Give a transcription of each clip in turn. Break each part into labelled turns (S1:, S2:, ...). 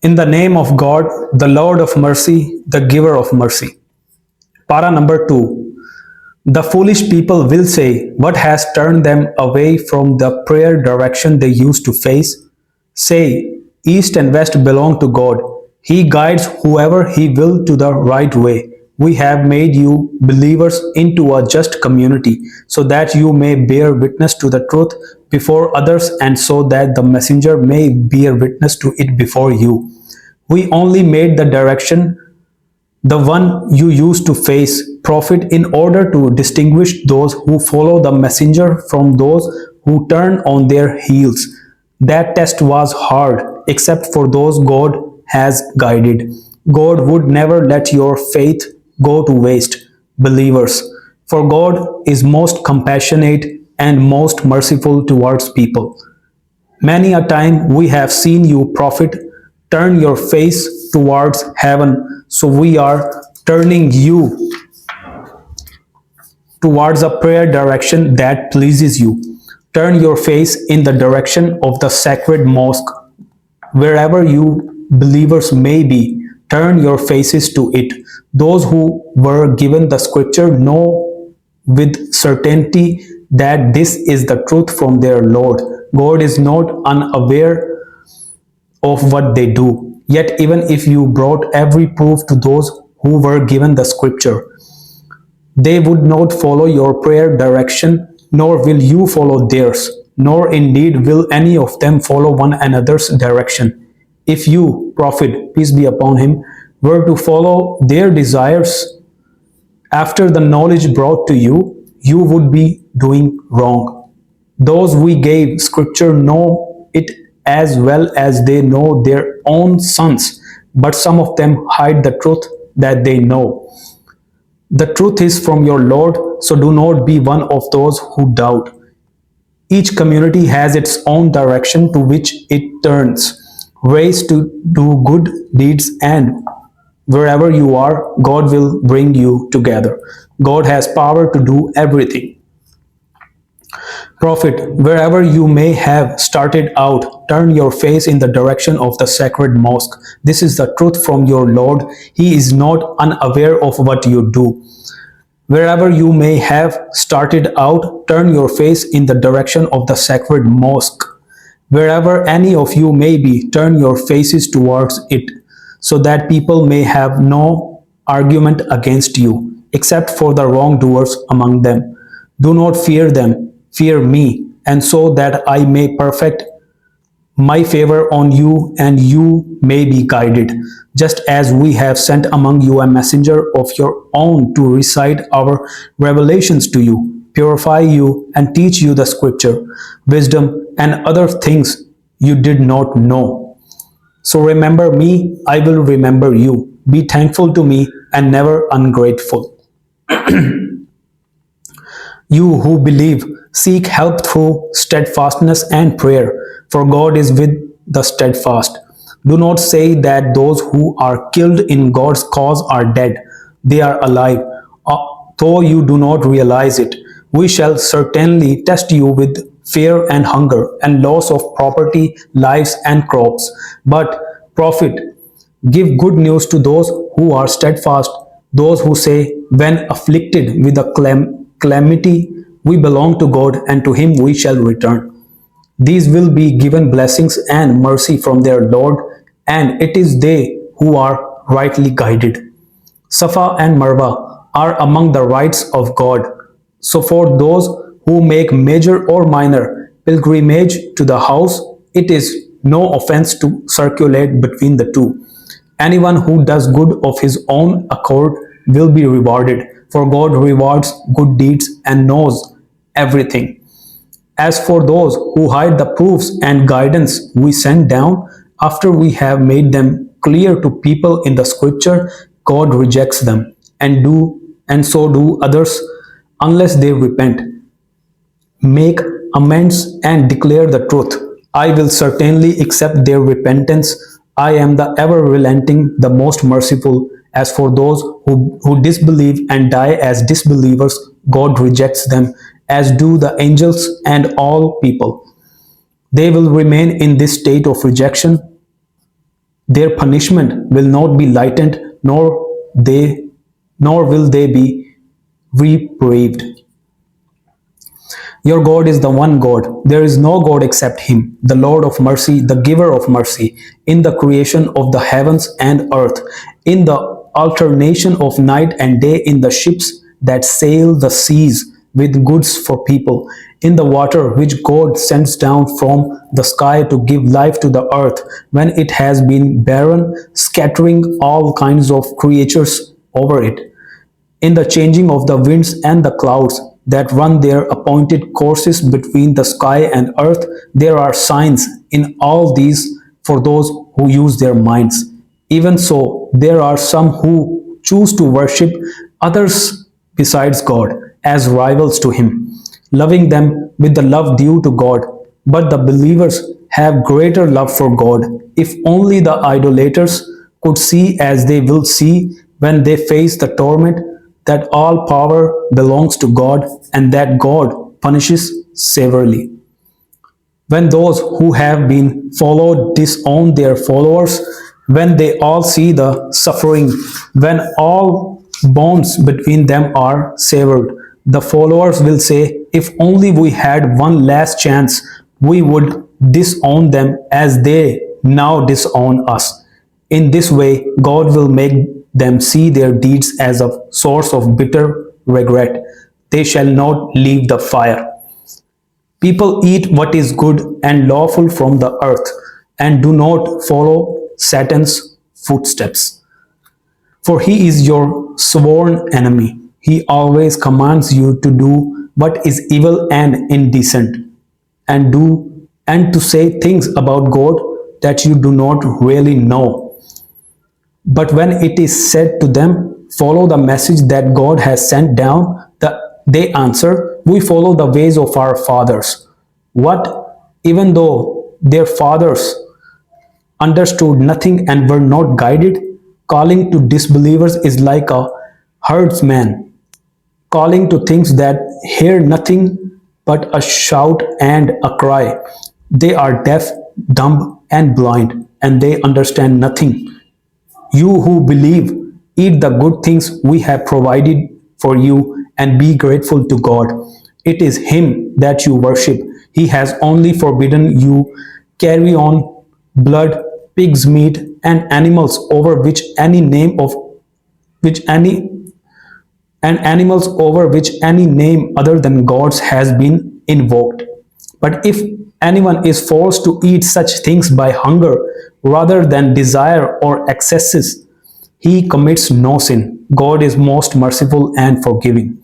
S1: In the name of God, the Lord of mercy, the giver of mercy. Para number 2. The foolish people will say, what has turned them away from the prayer direction they used to face? Say, east and west belong to God. He guides whoever He will to the right way. We have made you believers into a just community, so that you may bear witness to the truth before others, and so that the messenger may bear witness to it before you. We only made the direction, the one you used to face, Prophet, in order to distinguish those who follow the messenger from those who turn on their heels. That test was hard, except for those God has guided. God would never let your faith go to waste, believers, for God is most compassionate and most merciful towards people. Many a time we have seen you, Prophet, turn your face towards heaven, so we are turning you towards a prayer direction that pleases you. Turn your face in the direction of the sacred mosque. Wherever you believers may be, turn your faces to it. Those who were given the scripture know with certainty that this is the truth from their Lord. God is not unaware of what they do. Yet even if you brought every proof to those who were given the scripture, they would not follow your prayer direction, nor will you follow theirs, nor indeed will any of them follow one another's direction. If you, Prophet, peace be upon him, were to follow their desires after the knowledge brought to you, you would be doing wrong. Those we gave scripture know it as well as they know their own sons, but some of them hide the truth that they know. The truth is from your Lord, so do not be one of those who doubt. Each community has its own direction to which it turns, ways to do good deeds, and wherever you are, God will bring you together. God has power to do everything. Prophet, wherever you may have started out, turn your face in the direction of the sacred mosque. This is the truth from your Lord. He is not unaware of what you do. Wherever you may have started out, turn your face in the direction of the sacred mosque. Wherever any of you may be, turn your faces towards it, so that people may have no argument against you, except for the wrongdoers among them. Do not fear them, fear me, and so that I may perfect my favor on you and you may be guided, just as we have sent among you a messenger of your own to recite our revelations to you, purify you, and teach you the scripture, wisdom, and other things you did not know. So remember me, I will remember you. Be thankful to me and never ungrateful. You who believe, seek help through steadfastness and prayer, for God is with the steadfast. Do not say that those who are killed in God's cause are dead. They are alive, though you do not realize it. We shall certainly test you with fear and hunger, and loss of property, lives, and crops. But, Prophet, give good news to those who are steadfast, those who say, when afflicted with a calamity, we belong to God, and to Him we shall return. These will be given blessings and mercy from their Lord, and it is they who are rightly guided. Safa and Marwa are among the rights of God. So for those who make major or minor pilgrimage to the house, it is no offense to circulate between the two. Anyone who does good of his own accord will be rewarded, for God rewards good deeds and knows everything. As for those who hide the proofs and guidance we send down after we have made them clear to people in the scripture, God rejects them, and so do others unless they repent, make amends, and declare the truth. I will certainly accept their repentance. I am the ever relenting, the most merciful. As for those who disbelieve and die as disbelievers, God rejects them, as do the angels and all people. They will remain in this state of rejection Their punishment will not be lightened, they nor will they be reprieved. Your God is the one God. There is no God except Him, the Lord of mercy, the giver of mercy, in the creation of the heavens and earth, in the alternation of night and day, in the ships that sail the seas with goods for people, in the water which God sends down from the sky to give life to the earth when it has been barren, scattering all kinds of creatures over it, in the changing of the winds and the clouds that run their appointed courses between the sky and earth. There are signs in all these for those who use their minds. Even so, there are some who choose to worship others besides God as rivals to Him, loving them with the love due to God. But the believers have greater love for God. If only the idolaters could see as they will see when they face the torment, that all power belongs to God and that God punishes severely. When those who have been followed disown their followers, when they all see the suffering, when all bonds between them are severed, the followers will say, if only we had one last chance, we would disown them as they now disown us. In this way, God will make them see their deeds as a source of bitter regret. They shall not leave the fire. People eat what is good and lawful from the earth, and do not follow Satan's footsteps. For he is your sworn enemy. He always commands you to do what is evil and indecent, and to say things about God that you do not really know. But when it is said to them, follow the message that God has sent down, they answer, we follow the ways of our fathers. What? Even though their fathers understood nothing and were not guided, calling to disbelievers is like a herdsman calling to things that hear nothing but a shout and a cry. They are deaf, dumb, and blind, and they understand nothing. You who believe, eat the good things we have provided for you and be grateful to God. It is Him that you worship. He has only forbidden you carry on blood, pig's meat, and animals over which any name of which any and animals over which any name other than God's has been invoked. But if anyone is forced to eat such things by hunger rather than desire or excesses, he commits no sin. God is most merciful and forgiving.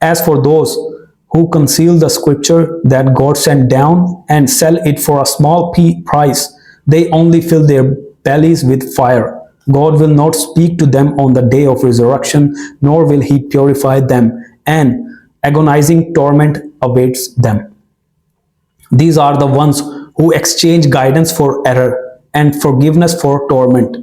S1: As for those who conceal the scripture that God sent down and sell it for a small price, they only fill their bellies with fire. God will not speak to them on the day of resurrection, nor will He purify them, and agonizing torment awaits them. These are the ones who exchange guidance for error and forgiveness for torment.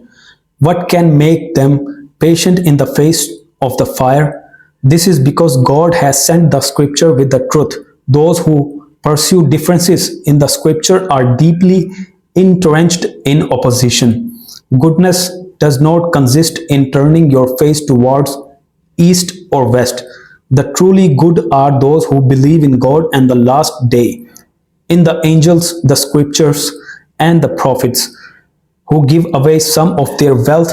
S1: What can make them patient in the face of the fire? This is because God has sent the scripture with the truth. Those who pursue differences in the scripture are deeply entrenched in opposition. Goodness does not consist in turning your face towards east or west. The truly good are those who believe in God and the last day, in the angels, the scriptures, and the prophets, who give away some of their wealth,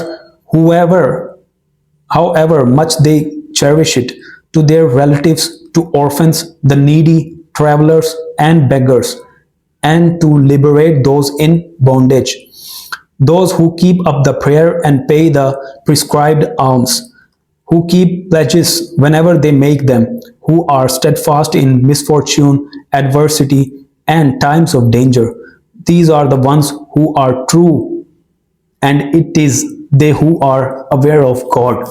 S1: however much they cherish it, to their relatives, to orphans, the needy, travelers, and beggars, and to liberate those in bondage. Those who keep up the prayer and pay the prescribed alms, who keep pledges whenever they make them, who are steadfast in misfortune, adversity, and times of danger. These are the ones who are true, and it is they who are aware of God.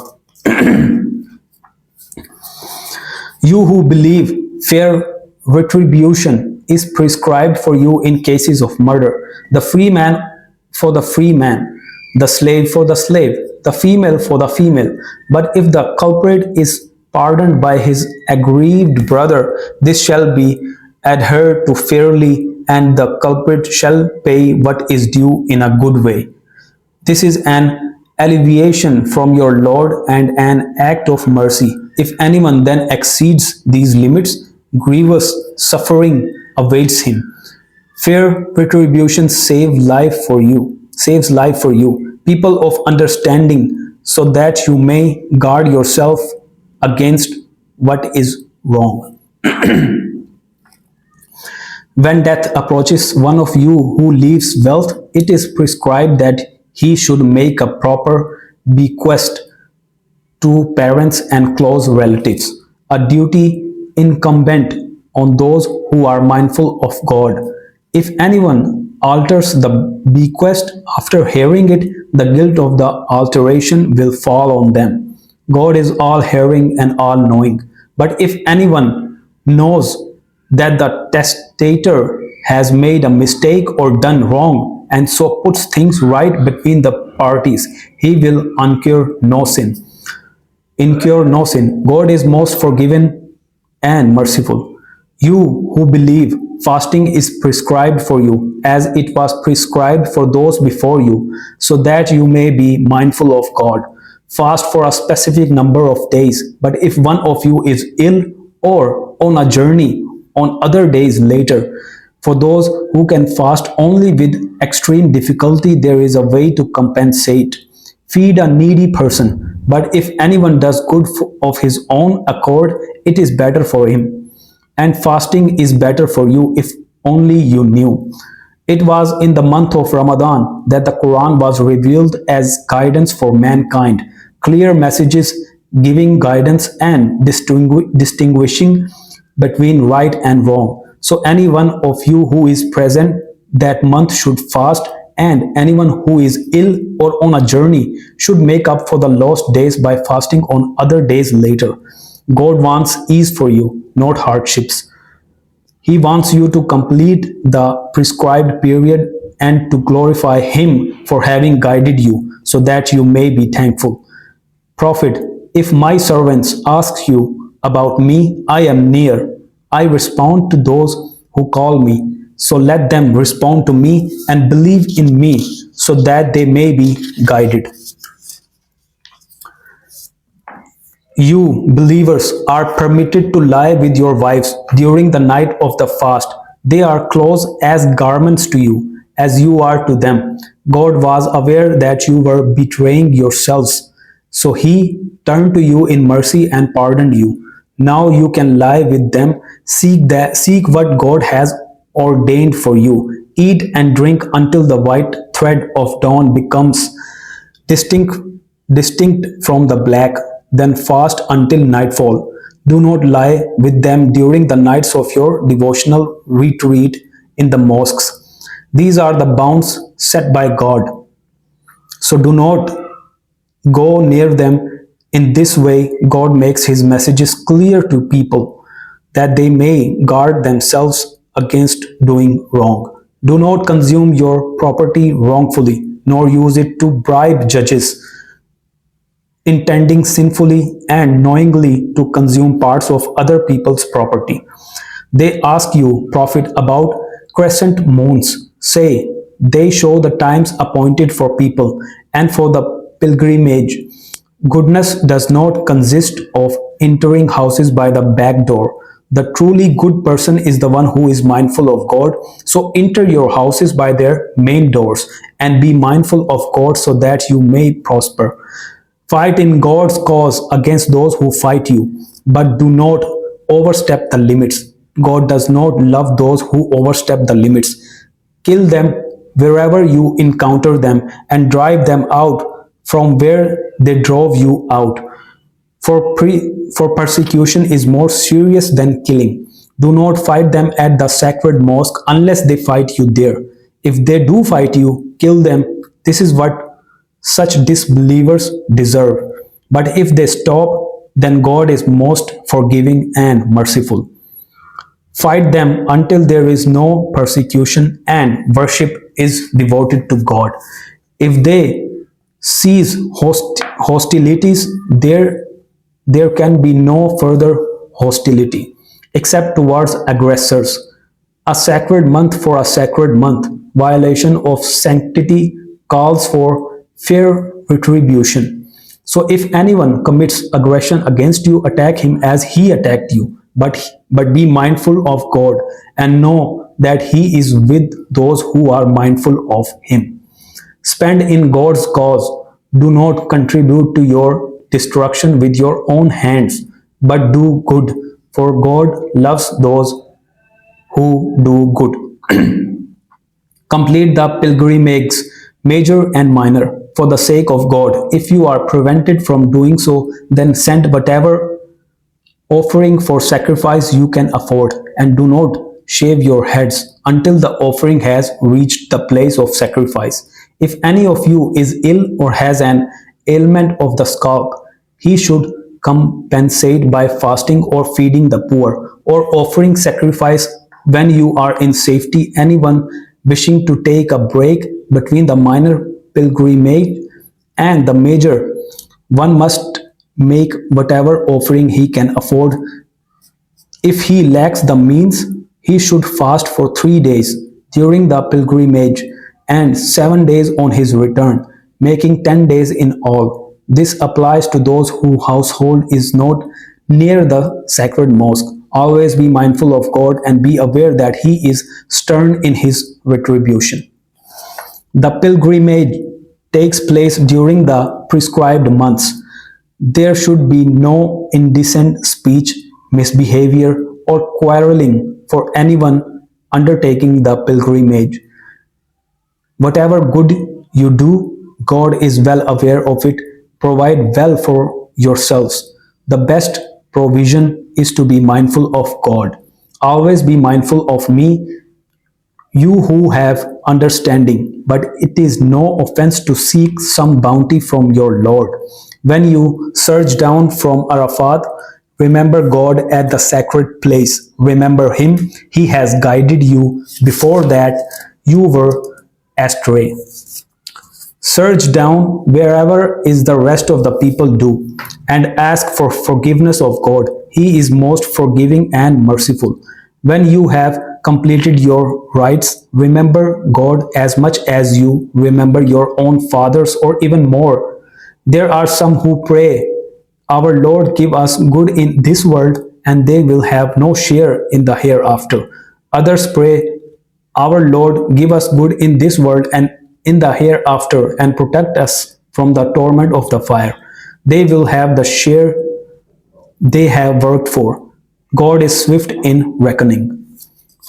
S1: You who believe, fair retribution is prescribed for you in cases of murder. The free man for the free man, the slave for the slave, the female for the female. But if the culprit is pardoned by his aggrieved brother, this shall be adhered to fairly, and the culprit shall pay what is due in a good way. This is an alleviation from your Lord and an act of mercy. If anyone then exceeds these limits, grievous suffering awaits him. Fair retribution saves life for you, people of understanding, so that you may guard yourself against what is wrong. When death approaches one of you who leaves wealth, it is prescribed that he should make a proper bequest to parents and close relatives, a duty incumbent on those who are mindful of God. If anyone alters the bequest after hearing it, the guilt of the alteration will fall on them. God is all hearing and all knowing. But if anyone knows that the testator has made a mistake or done wrong and so puts things right between the parties, he will incur no sin. God is most forgiving and merciful. You who believe, fasting is prescribed for you as it was prescribed for those before you, so that you may be mindful of God. Fast for a specific number of days, but if one of you is ill or on a journey, on other days later. For those who can fast only with extreme difficulty, there is a way to compensate. Feed a needy person, but if anyone does good of his own accord, it is better for him. And fasting is better for you if only you knew. It was in the month of Ramadan that the Quran was revealed as guidance for mankind, clear messages giving guidance and distinguishing between right and wrong. So any one of you who is present that month should fast, and anyone who is ill or on a journey should make up for the lost days by fasting on other days later. God wants ease for you, not hardships. He wants you to complete the prescribed period and to glorify Him for having guided you so that you may be thankful. Prophet, if my servants ask you about me, I am near. I respond to those who call me. So let them respond to me and believe in me so that they may be guided. You believers are permitted to lie with your wives during the night of the fast. They are clothes as garments to you, as you are to them. God was aware that you were betraying yourselves, so He turned to you in mercy and pardoned you. Now you can lie with them. Seek what God has ordained for you. Eat and drink until the white thread of dawn becomes distinct distinct from the black, then fast until nightfall. Do not lie with them during the nights of your devotional retreat in the mosques. These are the bounds set by God. So do not go near them. In this way, God makes His messages clear to people that they may guard themselves against doing wrong. Do not consume your property wrongfully, nor use it to bribe judges, intending sinfully and knowingly to consume parts of other people's property. They ask you, Prophet, about crescent moons. Say, they show the times appointed for people and for the pilgrimage. Goodness does not consist of entering houses by the back door. The truly good person is the one who is mindful of God. So enter your houses by their main doors and be mindful of God so that you may prosper. Fight in God's cause against those who fight you, but do not overstep the limits. God does not love those who overstep the limits. Kill them wherever you encounter them and drive them out from where they drove you out. For persecution is more serious than killing. Do not fight them at the sacred mosque unless they fight you there. If they do fight you, kill them. This is what such disbelievers deserve. But if they stop, then God is most forgiving and merciful. Fight them until there is no persecution and worship is devoted to God. If they cease hostilities, there can be no further hostility except towards aggressors. A sacred month for a sacred month. Violation of sanctity calls for fair retribution. So if anyone commits aggression against you, attack him as he attacked you. But be mindful of God and know that He is with those who are mindful of Him. Spend in God's cause. Do not contribute to your destruction with your own hands, but do good, for God loves those who do good. Complete the pilgrimage, major and minor, for the sake of God. If you are prevented from doing so, then send whatever offering for sacrifice you can afford, and do not shave your heads until the offering has reached the place of sacrifice. If any of you is ill or has an ailment of the scalp, he should compensate by fasting or feeding the poor or offering sacrifice when you are in safety. Anyone wishing to take a break between the minor pilgrimage and the major one must make whatever offering he can afford. If he lacks the means, he should fast for 3 days during the pilgrimage and 7 days on his return, making 10 days in all. This applies to those whose household is not near the sacred mosque. Always be mindful of God and be aware that He is stern in His retribution. The pilgrimage takes place during the prescribed months. There should be no indecent speech, misbehavior, or quarreling for anyone undertaking the pilgrimage. Whatever good you do, God is well aware of it. Provide well for yourselves. The best provision is to be mindful of God. Always be mindful of me, you who have understanding, but it is no offense to seek some bounty from your Lord. When you surge down from Arafat, remember God at the sacred place. Remember Him. He has guided you. Before that, you were astray. Surge down wherever is the rest of the people do, and ask for forgiveness of God. He is most forgiving and merciful. When you have completed your rites, remember God as much as you remember your own fathers, or even more. There are some who pray, "Our Lord, give us good in this world," and they will have no share in the hereafter. Others pray, "Our Lord, give us good in this world and in the hereafter, and protect us from the torment of the fire." They will have the share they have worked for. God is swift in reckoning.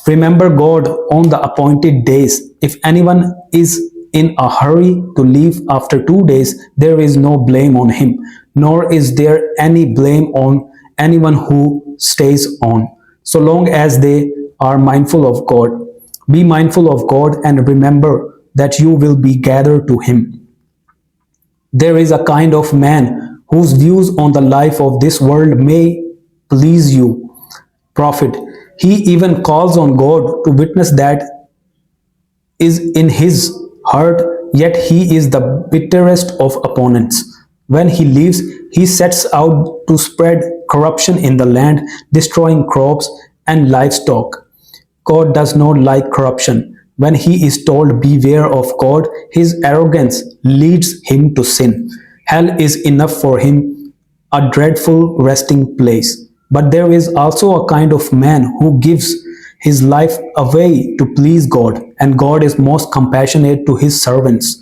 S1: Remember God on the appointed days. If anyone is in a hurry to leave after 2 days, there is no blame on him, nor is there any blame on anyone who stays on, so long as they are mindful of God. Be mindful of God and remember that you will be gathered to Him. There is a kind of man whose views on the life of this world may please you, Prophet. He even calls on God to witness that is in his heart, yet he is the bitterest of opponents. When he leaves, he sets out to spread corruption in the land, destroying crops and livestock. God does not like corruption. When he is told, "Beware of God," his arrogance leads him to sin. Hell is enough for him, a dreadful resting place. But there is also a kind of man who gives his life away to please God, and God is most compassionate to His servants.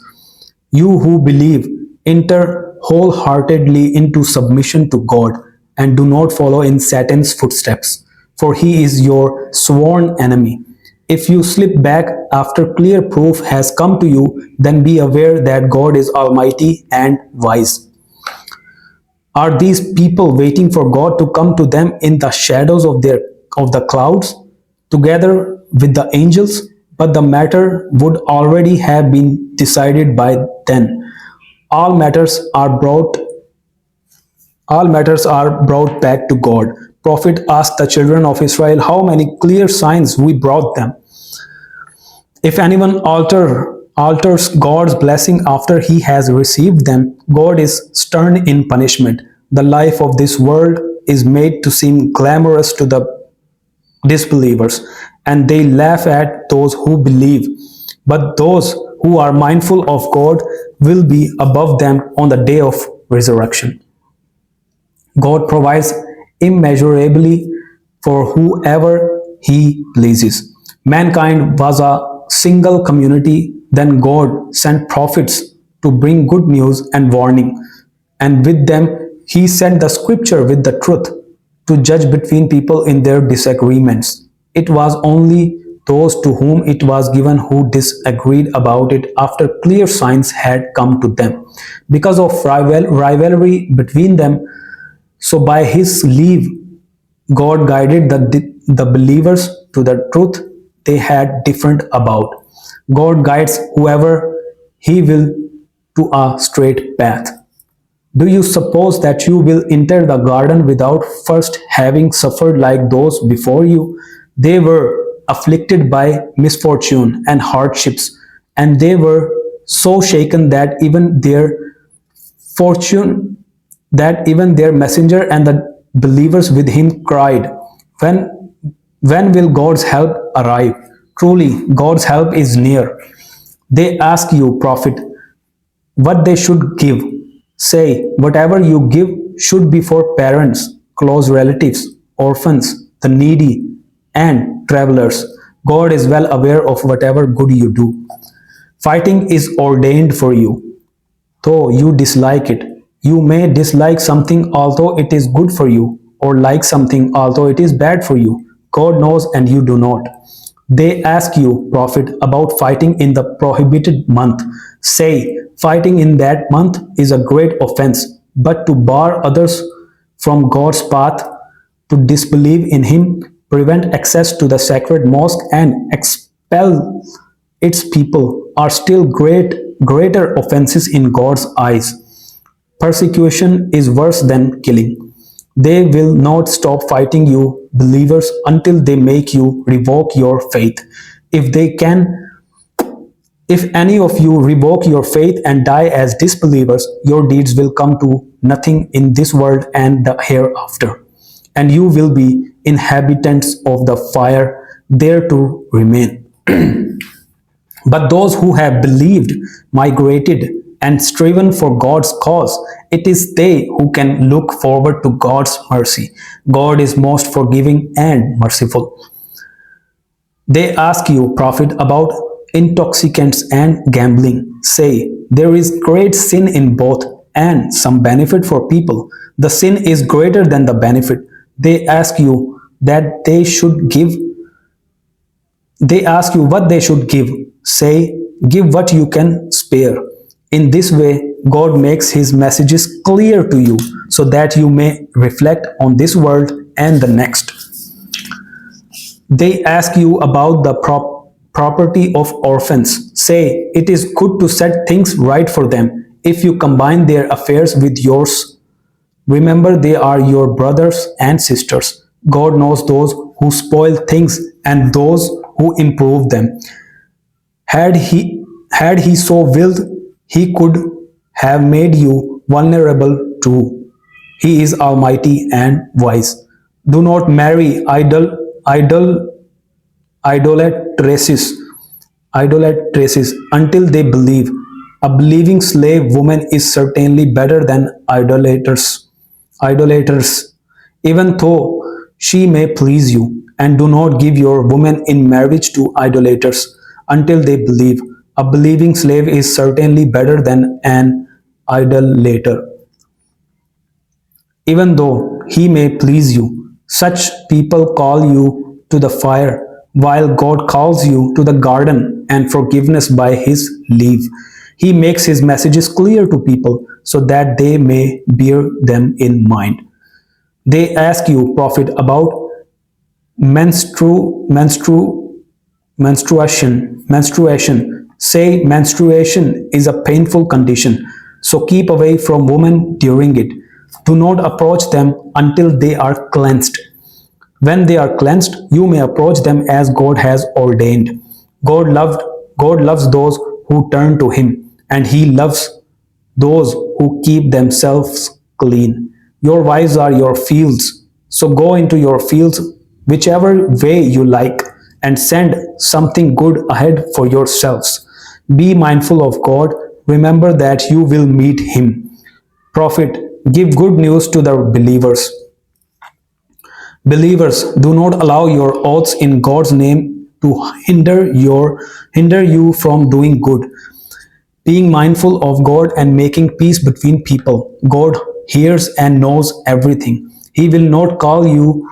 S1: You who believe, enter wholeheartedly into submission to God, and do not follow in Satan's footsteps, for he is your sworn enemy. If you slip back after clear proof has come to you, then be aware that God is almighty and wise. Are these people waiting for God to come to them in the shadows of the clouds, together with the angels? But the matter would already have been decided by then. All matters are brought all matters are brought back to God. Prophet asked the children of Israel how many clear signs we brought them. If anyone alters God's blessing after he has received them, God is stern in punishment. The life of this world is made to seem glamorous to the disbelievers, and they laugh at those who believe. But those who are mindful of God will be above them on the day of resurrection. God provides immeasurably for whoever He pleases. Mankind was a single community, then God sent prophets to bring good news and warning, and with them He sent the scripture with the truth to judge between people in their disagreements. It was only those to whom it was given who disagreed about it after clear signs had come to them. Because of rivalry between them, so by His leave, God guided the believers to the truth they had different about. God guides whoever He will to a straight path. Do you suppose that you will enter the garden without first having suffered like those before you? They were afflicted by misfortune and hardships, and they were so shaken fortune that even their messenger and the believers with him cried, When, when will God's help arrive? Truly, God's help is near. They ask you, Prophet, what they should give. Say, whatever you give should be for parents, close relatives, orphans, the needy, and travelers. God is well aware of whatever good you do. Fighting is ordained for you, though you dislike it. You may dislike something although it is good for you, or like something although it is bad for you. God knows and you do not. They ask you, Prophet, about fighting in the prohibited month. Say, fighting in that month is a great offense, but to bar others from God's path, to disbelieve in Him, prevent access to the sacred mosque, and expel its people are still greater offenses in God's eyes. Persecution is worse than killing. They will not stop fighting you, believers, until they make you revoke your faith. If they can, if any of you revoke your faith and die as disbelievers, your deeds will come to nothing in this world and the hereafter, and you will be inhabitants of the fire, there to remain. But those who have believed, migrated, and striven for God's cause, it is they who can look forward to God's mercy. God is most forgiving and merciful. They ask you, Prophet, about intoxicants and gambling. Say, there is great sin in both and some benefit for people. The sin is greater than the benefit. They ask you that they should give. They ask you what they should give. Say, give what you can spare. In this way, God makes His messages clear to you so that you may reflect on this world and the next. They ask you about the property of orphans. Say, it is good to set things right for them if you combine their affairs with yours. Remember, they are your brothers and sisters. God knows those who spoil things and those who improve them. Had he so willed, He could have made you vulnerable too. He is almighty and wise. Do not marry idolatresses, idolatresses until they believe. A believing slave woman is certainly better than idolaters, even though she may please you. And do not give your woman in marriage to idolaters until they believe. A believing slave is certainly better than an idolater, even though he may please you. Such people call you to the fire, while God calls you to the garden and forgiveness by His leave. He makes His messages clear to people so that they may bear them in mind. They ask you, Prophet, about menstru, menstru, menstruation. Say, menstruation is a painful condition, so keep away from women during it. Do not approach them until they are cleansed. When they are cleansed, you may approach them as God has ordained. God loves those who turn to Him, and He loves those who keep themselves clean. Your wives are your fields, so go into your fields whichever way you like, and send something good ahead for yourselves. Be mindful of God. Remember that you will meet Him. Prophet, give good news to the believers. Believers, do not allow your oaths in God's name to hinder you from doing good. Being mindful of God and making peace between people. God hears and knows everything. He will not call you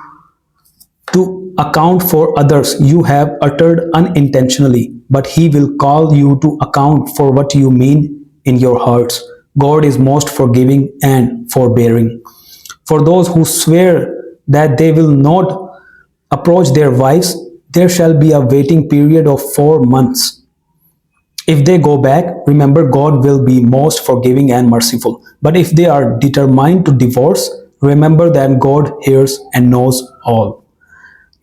S1: to account for others you have uttered unintentionally, but He will call you to account for what you mean in your hearts. God is most forgiving and forbearing. For those who swear that they will not approach their wives, there shall be a waiting period of 4 months. If they go back, remember God will be most forgiving and merciful. But if they are determined to divorce, remember that God hears and knows all.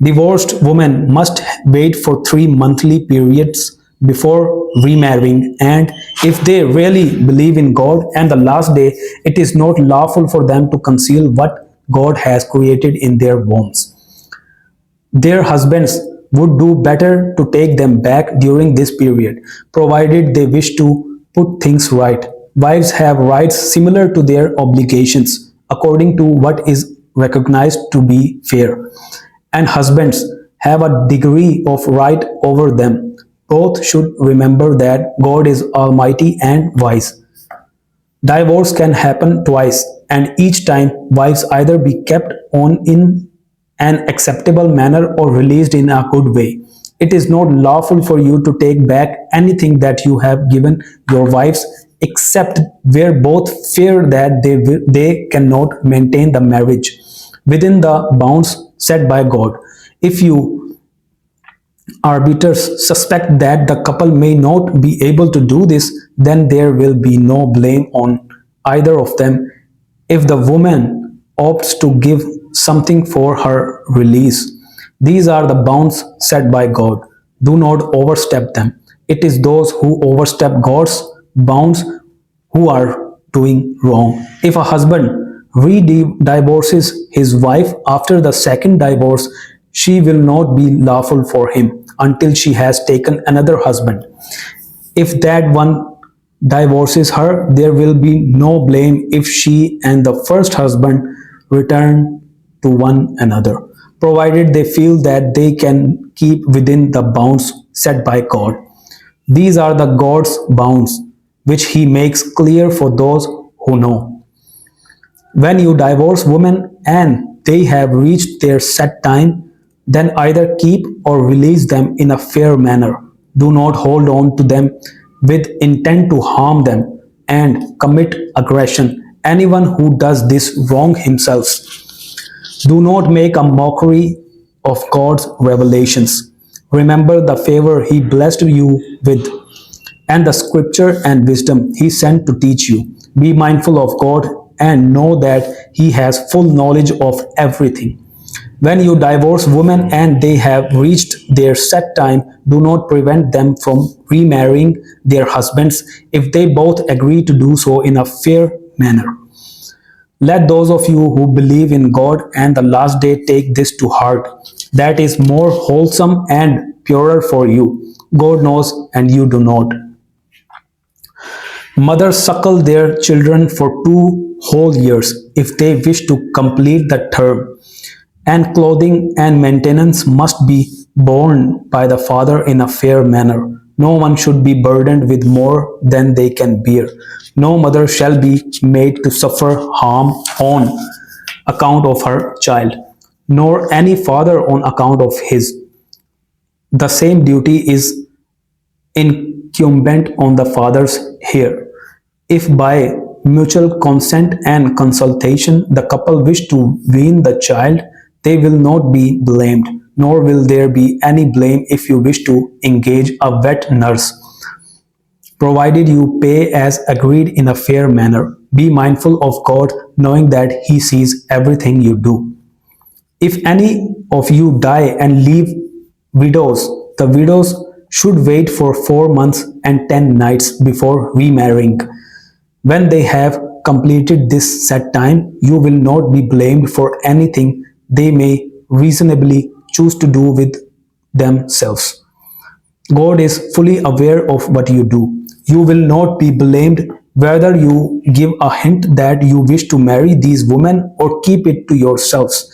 S1: Divorced women must wait for 3 monthly periods before remarrying, and if they really believe in God and the last day, it is not lawful for them to conceal what God has created in their wombs. Their husbands would do better to take them back during this period, provided they wish to put things right. Wives have rights similar to their obligations, according to what is recognized to be fair, and husbands have a degree of right over them. Both should remember that God is almighty and wise. Divorce can happen twice, and each time wives either be kept on in an acceptable manner or released in a good way. It is not lawful for you to take back anything that you have given your wives, except where both fear that they cannot maintain the marriage within the bounds set by God. If you arbiters suspect that the couple may not be able to do this, then there will be no blame on either of them if the woman opts to give something for her release. These are the bounds set by God. Do not overstep them. It is those who overstep God's bounds who are doing wrong. If a husband re-divorces his wife after the second divorce, she will not be lawful for him until she has taken another husband. If that one divorces her, there will be no blame if she and the first husband return to one another, provided they feel that they can keep within the bounds set by God. These are the God's bounds, which He makes clear for those who know. When you divorce women and they have reached their set time, then either keep or release them in a fair manner. Do not hold on to them with intent to harm them and commit aggression. Anyone who does this wrong himself. Do not make a mockery of God's revelations. Remember the favor He blessed you with and the scripture and wisdom He sent to teach you. Be mindful of God and know that He has full knowledge of everything. When you divorce women and they have reached their set time, do not prevent them from remarrying their husbands if they both agree to do so in a fair manner. Let those of you who believe in God and the last day take this to heart. That is more wholesome and purer for you. God knows and you do not. Mothers suckle their children for 2 whole years if they wish to complete the term, and clothing and maintenance must be borne by the father in a fair manner. No one should be burdened with more than they can bear. No mother shall be made to suffer harm on account of her child, nor any father on account of his. The same duty is incumbent on the fathers here. If by mutual consent and consultation the couple wish to wean the child, they will not be blamed, nor will there be any blame if you wish to engage a wet nurse, provided you pay as agreed in a fair manner. Be mindful of God, knowing that He sees everything you do. If any of you die and leave widows, the widows should wait for 4 months and 10 nights before remarrying. When they have completed this set time, you will not be blamed for anything they may reasonably choose to do with themselves. God is fully aware of what you do. You will not be blamed whether you give a hint that you wish to marry these women or keep it to yourselves.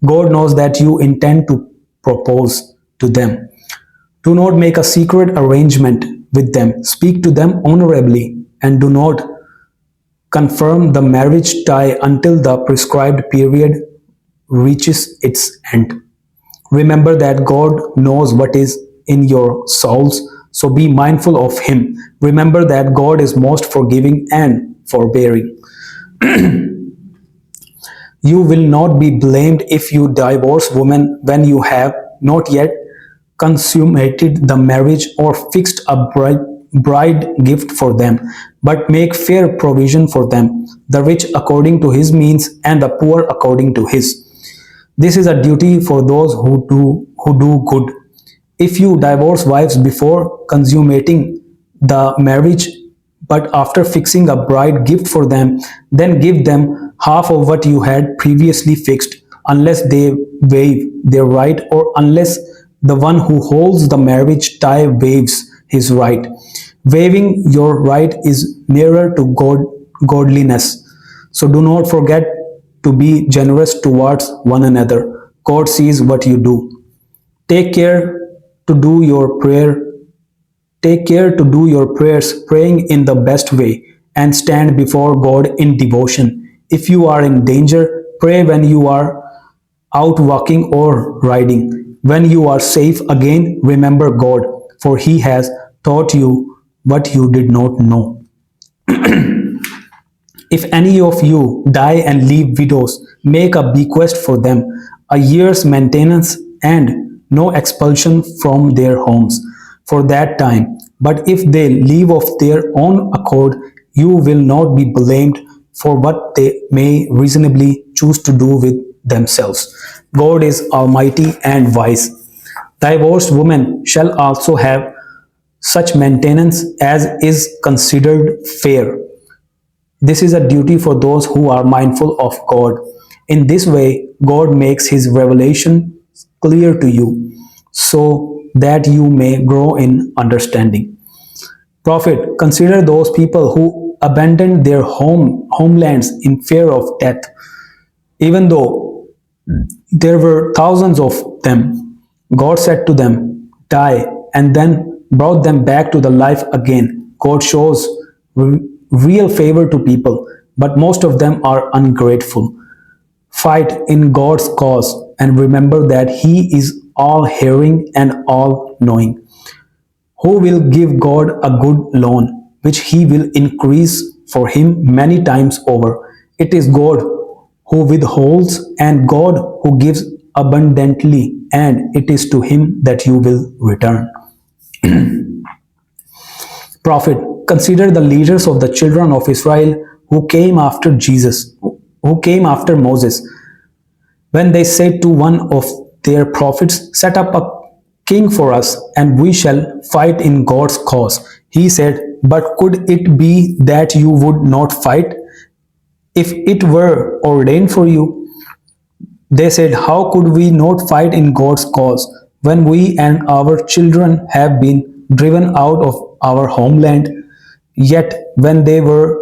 S1: God knows that you intend to propose to them. Do not make a secret arrangement with them. Speak to them honorably and do not confirm the marriage tie until the prescribed period reaches its end. Remember that God knows what is in your souls, so be mindful of Him. Remember that God is most forgiving and forbearing. You will not be blamed if you divorce women when you have not yet consummated the marriage or fixed a bride gift for them, but make fair provision for them, the rich according to his means and the poor according to his. This is a duty for those who do good. If you divorce wives before consummating the marriage, but after fixing a bride gift for them, then give them half of what you had previously fixed, unless they waive their right or unless the one who holds the marriage tie waives his right. Waiving your right is nearer to godliness. So do not forget to be generous towards one another. God sees what you do. Take care to do your prayer. Take care to do your prayers, praying in the best way, and stand before God in devotion. If you are in danger, pray when you are out walking or riding. When you are safe again, remember God, for He has taught you what you did not know. If any of you die and leave widows, make a bequest for them, a year's maintenance and no expulsion from their homes for that time. But if they leave of their own accord, you will not be blamed for what they may reasonably choose to do with themselves. God is almighty and wise. Divorced women shall also have such maintenance as is considered fair. This is a duty for those who are mindful of God. In this way, God makes His revelation clear to you so that you may grow in understanding. Prophet, consider those people who abandoned their homelands in fear of death, even though there were thousands of them. God said to them, die, and then brought them back to the life again. God shows real favor to people, but most of them are ungrateful. Fight in God's cause and remember that He is all hearing and all knowing. Who will give God a good loan, which He will increase for him many times over? It is God who withholds and God who gives abundantly, and it is to Him that you will return. Prophet, consider the leaders of the children of Israel who came after who came after Moses. When they said to one of their prophets, set up a king for us, and we shall fight in God's cause. He said, but could it be that you would not fight if it were ordained for you? They said, how could we not fight in God's cause when we and our children have been driven out of our homeland? Yet when they were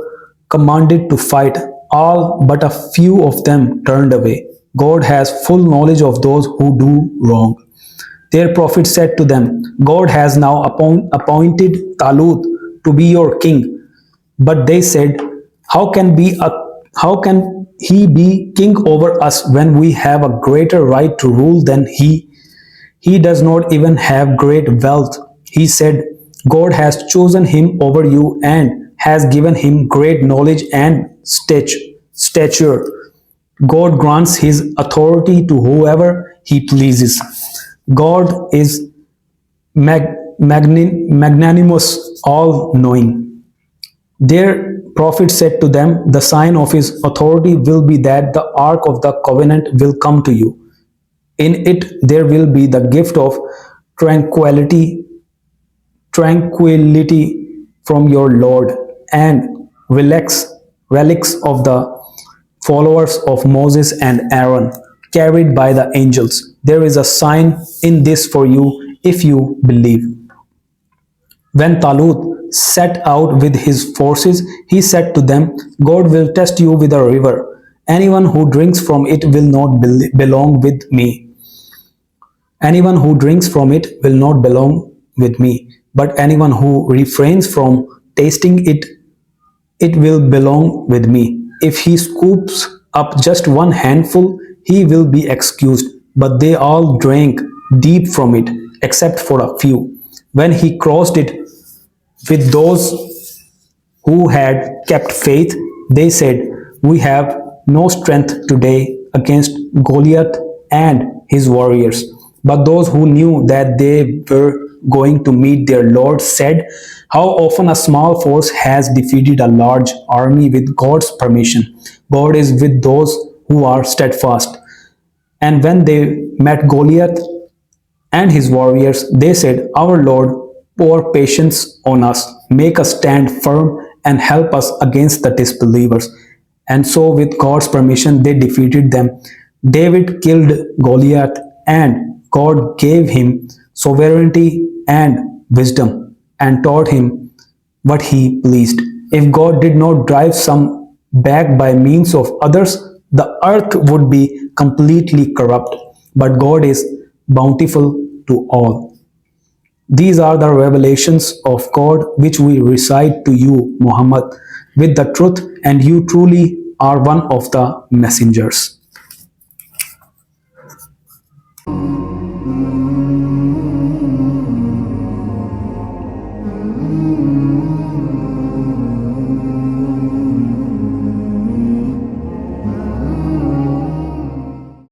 S1: commanded to fight, all but a few of them turned away. God has full knowledge of those who do wrong. Their prophet said to them, God has now appointed Talut to be your king. But they said, how can he be king over us when we have a greater right to rule than he? He does not even have great wealth. He said, God has chosen him over you and has given him great knowledge and stature. God grants his authority to whoever he pleases. God is magnanimous, all knowing. Their prophet said to them, the sign of his authority will be that the ark of the covenant will come to you. In it there will be the gift of tranquility, tranquility from your Lord, and relics of the followers of Moses and Aaron, carried by the angels. There is a sign in this for you if you believe. When Talut set out with his forces, he said to them, God will test you with a river. Anyone who drinks from it will not belong with me. Anyone who drinks from it will not belong with me. But anyone who refrains from tasting it, it will belong with me. If he scoops up just one handful, he will be excused. But they all drank deep from it, except for a few. When he crossed it with those who had kept faith, they said, we have no strength today against Goliath and his warriors. But those who knew that they were going to meet their Lord said, how often a small force has defeated a large army with God's permission. God is with those who are steadfast. And when they met Goliath and his warriors, they said, our Lord, pour patience on us, make us stand firm, and help us against the disbelievers. And so, with God's permission, they defeated them. David killed Goliath, and God gave him sovereignty and wisdom, and taught him what he pleased. If God did not drive some back by means of others, the earth would be completely corrupt. But God is bountiful to all. These are the revelations of God which we recite to you, Muhammad, with the truth, and you truly are one of the messengers.